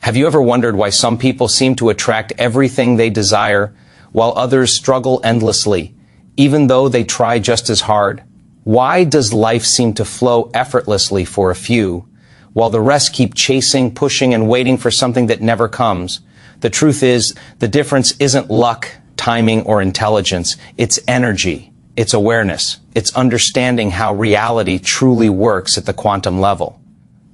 Have you ever wondered why some people seem to attract everything they desire, while others struggle endlessly, even though they try just as hard? Why does life seem to flow effortlessly for a few, while the rest keep chasing, pushing, and waiting for something that never comes? The truth is, the difference isn't luck, timing, or intelligence. It's energy. It's awareness. It's understanding how reality truly works at the quantum level.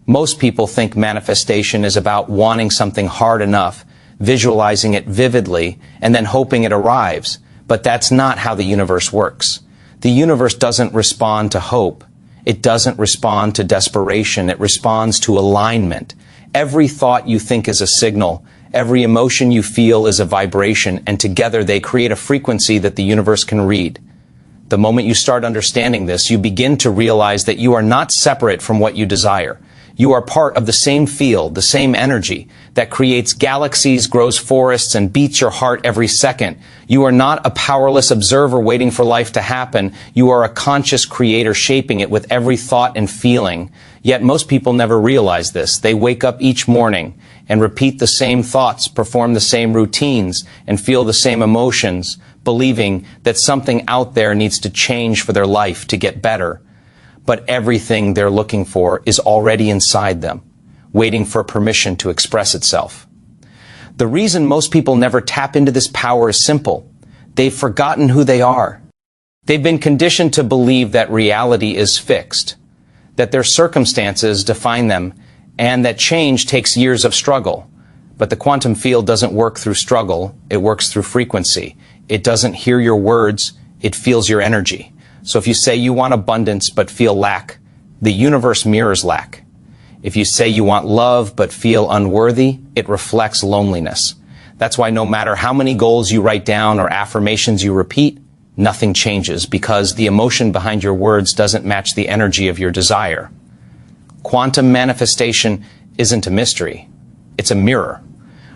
Most people think manifestation is about wanting something hard enough, visualizing it vividly, and then hoping it arrives. But that's not how the universe works. The universe doesn't respond to hope. It doesn't respond to desperation. It responds to alignment. Every thought you think is a signal. Every emotion you feel is a vibration, and together they create a frequency that the universe can read. The moment you start understanding this, you begin to realize that you are not separate from what you desire. You are part of the same field, the same energy that creates galaxies, grows forests, and beats your heart every second. You are not a powerless observer waiting for life to happen. You are a conscious creator shaping it with every thought and feeling. Yet most people never realize this. They wake up each morning and repeat the same thoughts, perform the same routines, and feel the same emotions, believing that something out there needs to change for their life to get better. But everything they're looking for is already inside them, waiting for permission to express itself. The reason most people never tap into this power is simple. They've forgotten who they are. They've been conditioned to believe that reality is fixed, that their circumstances define them, and that change takes years of struggle. But the quantum field doesn't work through struggle, it works through frequency. It doesn't hear your words, it feels your energy. So if you say you want abundance but feel lack, the universe mirrors lack. If you say you want love but feel unworthy, it reflects loneliness. That's why no matter how many goals you write down or affirmations you repeat, nothing changes, because the emotion behind your words doesn't match the energy of your desire. Quantum manifestation isn't a mystery. It's a mirror.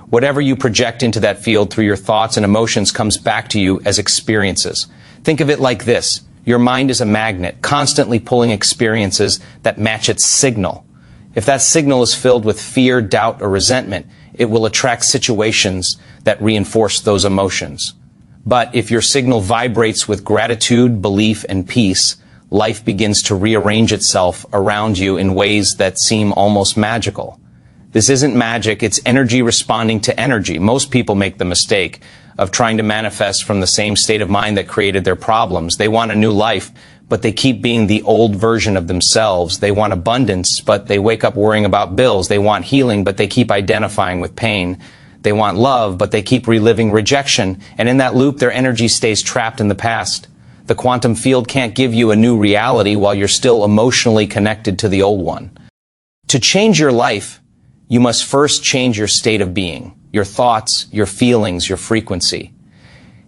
Whatever you project into that field through your thoughts and emotions comes back to you as experiences. Think of it like this. Your mind is a magnet, constantly pulling experiences that match its signal. If that signal is filled with fear, doubt, or resentment, it will attract situations that reinforce those emotions. But if your signal vibrates with gratitude, belief, and peace, life begins to rearrange itself around you in ways that seem almost magical. This isn't magic, it's energy responding to energy. Most people make the mistake of trying to manifest from the same state of mind that created their problems. They want a new life, but they keep being the old version of themselves. They want abundance, but they wake up worrying about bills. They want healing, but they keep identifying with pain. They want love, but they keep reliving rejection. And in that loop, their energy stays trapped in the past. The quantum field can't give you a new reality while you're still emotionally connected to the old one. To change your life, you must first change your state of being, your thoughts, your feelings, your frequency.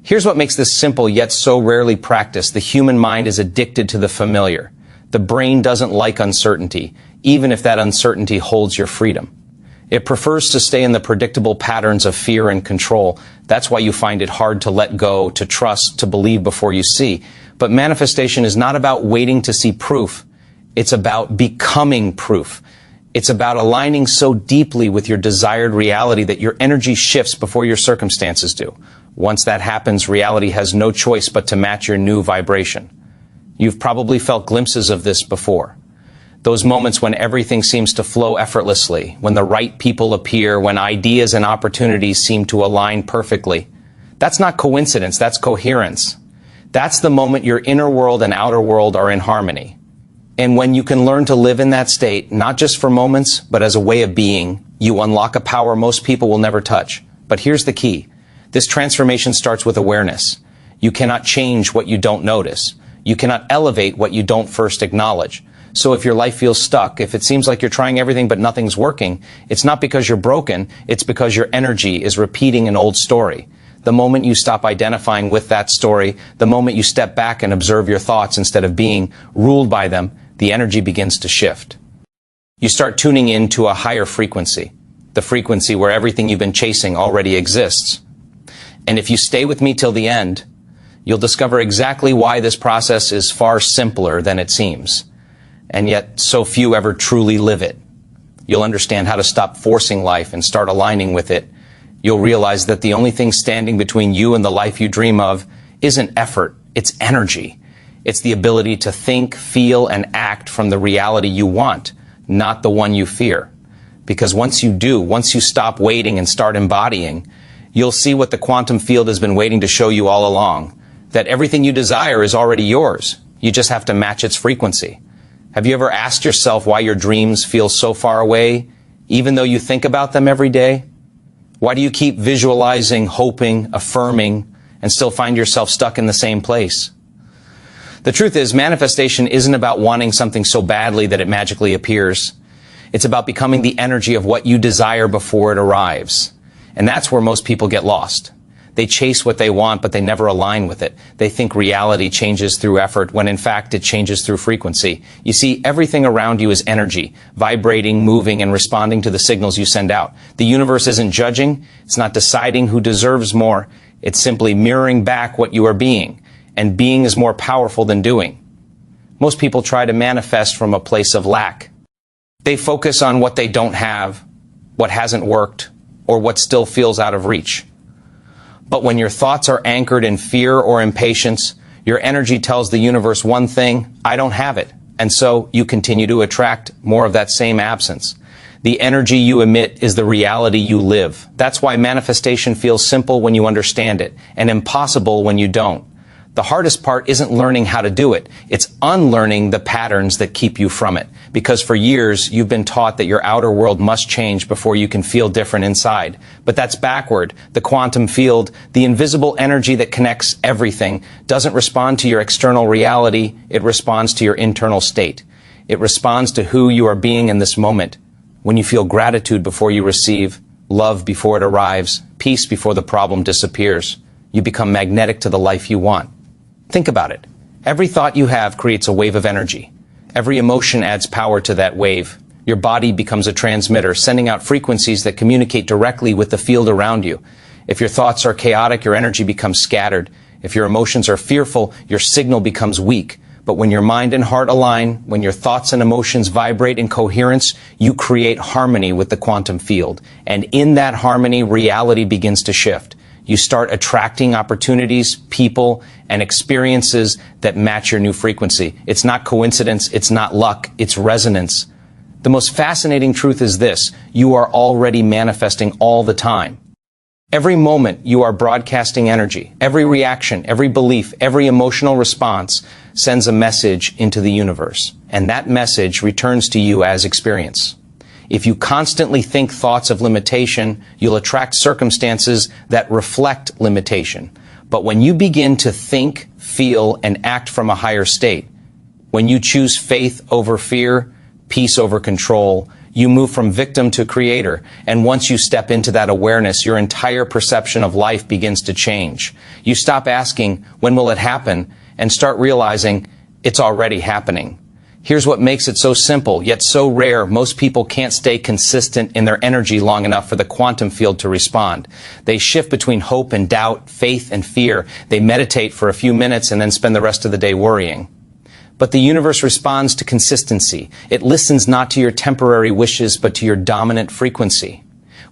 Here's what makes this simple yet so rarely practiced. The human mind is addicted to the familiar. The brain doesn't like uncertainty, even if that uncertainty holds your freedom. It prefers to stay in the predictable patterns of fear and control. That's why you find it hard to let go, to trust, to believe before you see. But manifestation is not about waiting to see proof. It's about becoming proof. It's about aligning so deeply with your desired reality that your energy shifts before your circumstances do. Once that happens, reality has no choice but to match your new vibration. You've probably felt glimpses of this before. Those moments when everything seems to flow effortlessly, when the right people appear, when ideas and opportunities seem to align perfectly. That's not coincidence, that's coherence. That's the moment your inner world and outer world are in harmony. And when you can learn to live in that state, not just for moments, but as a way of being, you unlock a power most people will never touch. But here's the key. This transformation starts with awareness. You cannot change what you don't notice. You cannot elevate what you don't first acknowledge. So if your life feels stuck, if it seems like you're trying everything but nothing's working, it's not because you're broken, it's because your energy is repeating an old story. The moment you stop identifying with that story, the moment you step back and observe your thoughts instead of being ruled by them, the energy begins to shift. You start tuning in to a higher frequency, the frequency where everything you've been chasing already exists. And if you stay with me till the end, you'll discover exactly why this process is far simpler than it seems, and yet so few ever truly live it. You'll understand how to stop forcing life and start aligning with it. You'll realize that the only thing standing between you and the life you dream of isn't effort, it's energy. It's the ability to think, feel, and act from the reality you want, not the one you fear. Because once you stop waiting and start embodying, you'll see what the quantum field has been waiting to show you all along, that everything you desire is already yours. You just have to match its frequency. Have you ever asked yourself why your dreams feel so far away, even though you think about them every day? Why do you keep visualizing, hoping, affirming, and still find yourself stuck in the same place? The truth is, manifestation isn't about wanting something so badly that it magically appears. It's about becoming the energy of what you desire before it arrives. And that's where most people get lost. They chase what they want, but they never align with it. They think reality changes through effort, when in fact it changes through frequency. You see, everything around you is energy, vibrating, moving, and responding to the signals you send out. The universe isn't judging. It's not deciding who deserves more. It's simply mirroring back what you are being. And being is more powerful than doing. Most people try to manifest from a place of lack. They focus on what they don't have, what hasn't worked, or what still feels out of reach. But when your thoughts are anchored in fear or impatience, your energy tells the universe one thing: I don't have it. And so you continue to attract more of that same absence. The energy you emit is the reality you live. That's why manifestation feels simple when you understand it, and impossible when you don't. The hardest part isn't learning how to do it. It's unlearning the patterns that keep you from it. Because for years, you've been taught that your outer world must change before you can feel different inside. But that's backward. The quantum field, the invisible energy that connects everything, doesn't respond to your external reality. It responds to your internal state. It responds to who you are being in this moment. When you feel gratitude before you receive, love before it arrives, peace before the problem disappears, you become magnetic to the life you want. Think about it. Every thought you have creates a wave of energy. Every emotion adds power to that wave. Your body becomes a transmitter, sending out frequencies that communicate directly with the field around you. If your thoughts are chaotic, your energy becomes scattered. If your emotions are fearful, your signal becomes weak. But when your mind and heart align, when your thoughts and emotions vibrate in coherence, you create harmony with the quantum field. And in that harmony, reality begins to shift. You start attracting opportunities, people, and experiences that match your new frequency. It's not coincidence, it's not luck, it's resonance. The most fascinating truth is this: you are already manifesting all the time. Every moment you are broadcasting energy. Every reaction, every belief, every emotional response sends a message into the universe. And that message returns to you as experience. If you constantly think thoughts of limitation, you'll attract circumstances that reflect limitation. But when you begin to think, feel, and act from a higher state, when you choose faith over fear, peace over control, you move from victim to creator. And once you step into that awareness, your entire perception of life begins to change. You stop asking, when will it happen? And start realizing it's already happening. Here's what makes it so simple, yet so rare. Most people can't stay consistent in their energy long enough for the quantum field to respond. They shift between hope and doubt, faith and fear. They meditate for a few minutes and then spend the rest of the day worrying. But the universe responds to consistency. It listens not to your temporary wishes, but to your dominant frequency.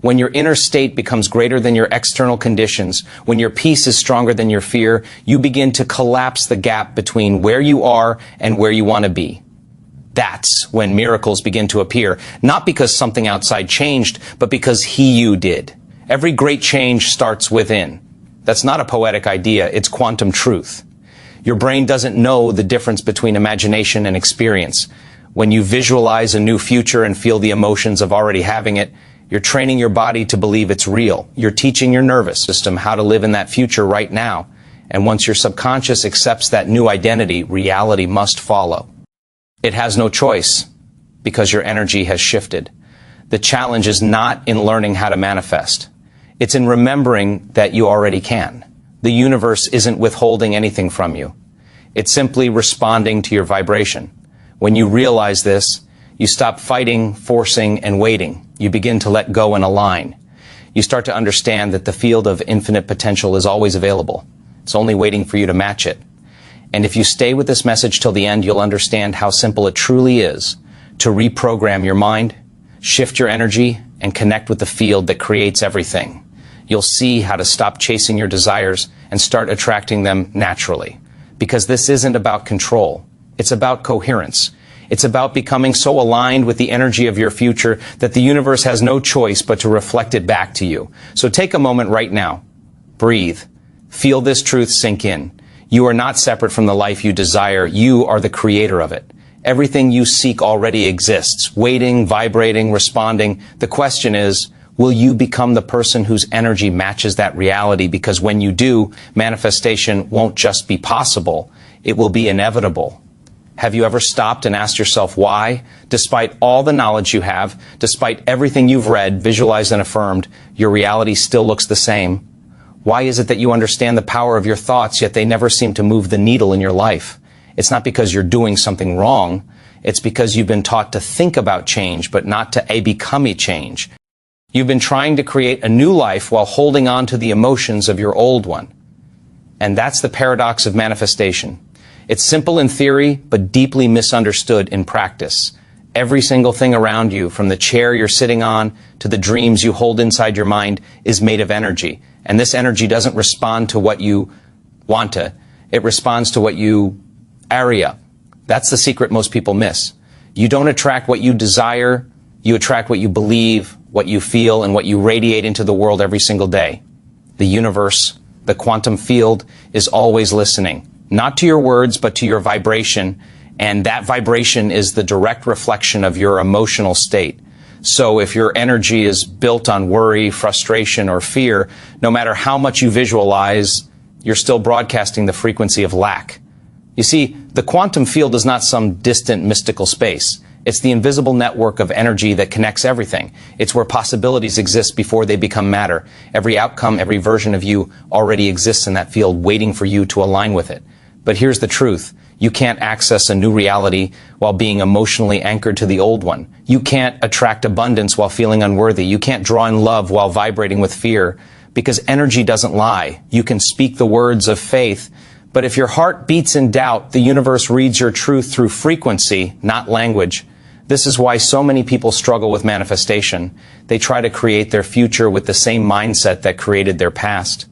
When your inner state becomes greater than your external conditions, when your peace is stronger than your fear, you begin to collapse the gap between where you are and where you want to be. That's when miracles begin to appear, not because something outside changed, but because you did. Every great change starts within. That's not a poetic idea, it's quantum truth. Your brain doesn't know the difference between imagination and experience. When you visualize a new future and feel the emotions of already having it, you're training your body to believe it's real. You're teaching your nervous system how to live in that future right now. And once your subconscious accepts that new identity, reality must follow. It has no choice, because your energy has shifted. The challenge is not in learning how to manifest. It's in remembering that you already can. The universe isn't withholding anything from you. It's simply responding to your vibration. When you realize this, you stop fighting, forcing, and waiting. You begin to let go and align. You start to understand that the field of infinite potential is always available. It's only waiting for you to match it. And if you stay with this message till the end, you'll understand how simple it truly is to reprogram your mind, Shift your energy and connect with the field that creates everything. You'll see how to stop chasing your desires and start attracting them naturally. Because this isn't about control. It's about coherence. It's about becoming so aligned with the energy of your future that the universe has no choice but to reflect it back to you. So take a moment right now. Breathe. Feel this truth sink in. You are not separate from the life you desire. You are the creator of it. Everything you seek already exists, waiting, vibrating, responding. The question is, will you become the person whose energy matches that reality? Because when you do, manifestation won't just be possible, it will be inevitable. Have you ever stopped and asked yourself why? Despite all the knowledge you have, despite everything you've read, visualized, and affirmed, your reality still looks the same. Why is it that you understand the power of your thoughts, yet they never seem to move the needle in your life? It's not because you're doing something wrong. It's because you've been taught to think about change, but not to become a change. You've been trying to create a new life while holding on to the emotions of your old one. And that's the paradox of manifestation. It's simple in theory, but deeply misunderstood in practice. Every single thing around you, from the chair you're sitting on to the dreams you hold inside your mind, is made of energy. And this energy doesn't respond to what you want to. It responds to what you area. That's the secret most people miss. You don't attract what you desire. You attract what you believe, what you feel, and what you radiate into the world every single day. The universe, the quantum field, is always listening. Not to your words, but to your vibration. And that vibration is the direct reflection of your emotional state. So if your energy is built on worry, frustration, or fear, no matter how much you visualize, you're still broadcasting the frequency of lack. You see, the quantum field is not some distant mystical space. It's the invisible network of energy that connects everything. It's where possibilities exist before they become matter. Every outcome, every version of you already exists in that field, waiting for you to align with it. But here's the truth. You can't access a new reality while being emotionally anchored to the old one. You can't attract abundance while feeling unworthy. You can't draw in love while vibrating with fear, because energy doesn't lie. You can speak the words of faith, but if your heart beats in doubt, the universe reads your truth through frequency, not language. This is why so many people struggle with manifestation. They try to create their future with the same mindset that created their past.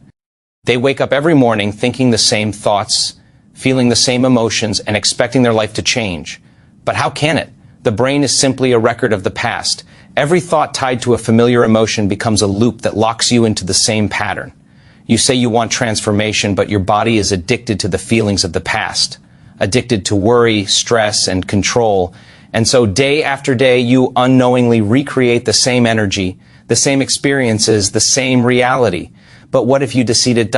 They wake up every morning thinking the same thoughts, feeling the same emotions, and expecting their life to change. But how can it? The brain is simply a record of the past. Every thought tied to a familiar emotion becomes a loop that locks you into the same pattern. You say you want transformation, but your body is addicted to the feelings of the past, addicted to worry, stress, and control. And so day after day, you unknowingly recreate the same energy, the same experiences, the same reality. But what if you decided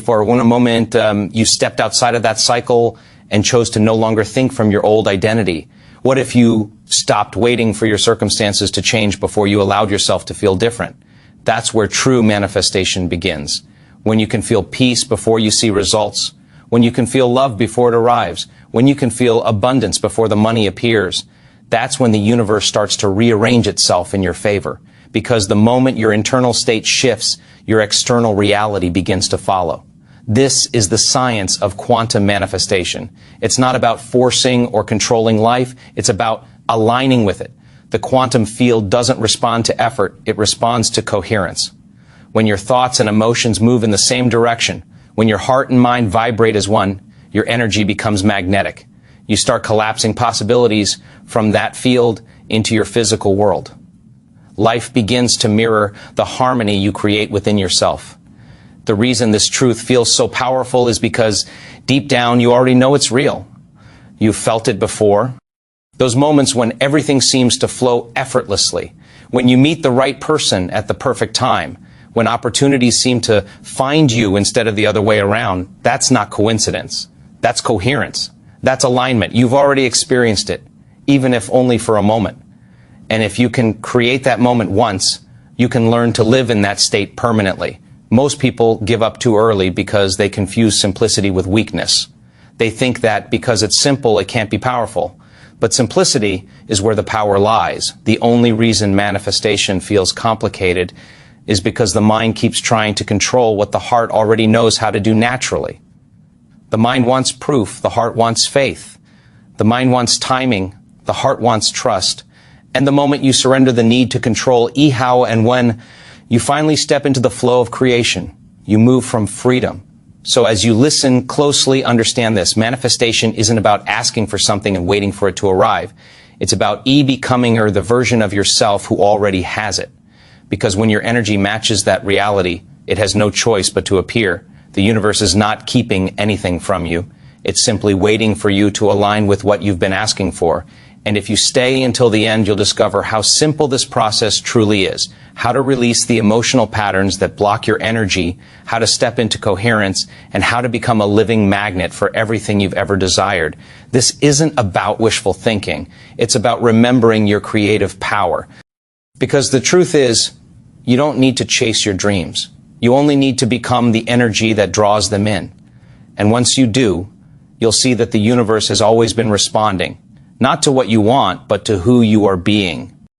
for one moment you stepped outside of that cycle and chose to no longer think from your old identity? What if you stopped waiting for your circumstances to change before you allowed yourself to feel different? That's where true manifestation begins. When you can feel peace before you see results. When you can feel love before it arrives. When you can feel abundance before the money appears. That's when the universe starts to rearrange itself in your favor. Because the moment your internal state shifts, your external reality begins to follow. This is the science of quantum manifestation. It's not about forcing or controlling life. It's about aligning with it. The quantum field doesn't respond to effort. It responds to coherence. When your thoughts and emotions move in the same direction, when your heart and mind vibrate as one, your energy becomes magnetic. You start collapsing possibilities from that field into your physical world. Life begins to mirror the harmony you create within yourself. The reason this truth feels so powerful is because deep down you already know it's real. You've felt it before. Those moments when everything seems to flow effortlessly, when you meet the right person at the perfect time, when opportunities seem to find you instead of the other way around, that's not coincidence. That's coherence. That's alignment. You've already experienced it, even if only for a moment. And if you can create that moment once, you can learn to live in that state permanently. Most people give up too early because they confuse simplicity with weakness. They think that because it's simple, it can't be powerful. But simplicity is where the power lies. The only reason manifestation feels complicated is because the mind keeps trying to control what the heart already knows how to do naturally. The mind wants proof. The heart wants faith. The mind wants timing. The heart wants trust. And the moment you surrender the need to control how and when, you finally step into the flow of creation. You move from freedom. So as you listen closely, understand this. Manifestation isn't about asking for something and waiting for it to arrive. It's about becoming the version of yourself who already has it. Because when your energy matches that reality, it has no choice but to appear. The universe is not keeping anything from you. It's simply waiting for you to align with what you've been asking for. And if you stay until the end, you'll discover how simple this process truly is. How to release the emotional patterns that block your energy, how to step into coherence, and how to become a living magnet for everything you've ever desired. This isn't about wishful thinking. It's about remembering your creative power. Because the truth is, you don't need to chase your dreams. You only need to become the energy that draws them in. And once you do, you'll see that the universe has always been responding. Not to what you want, but to who you are being.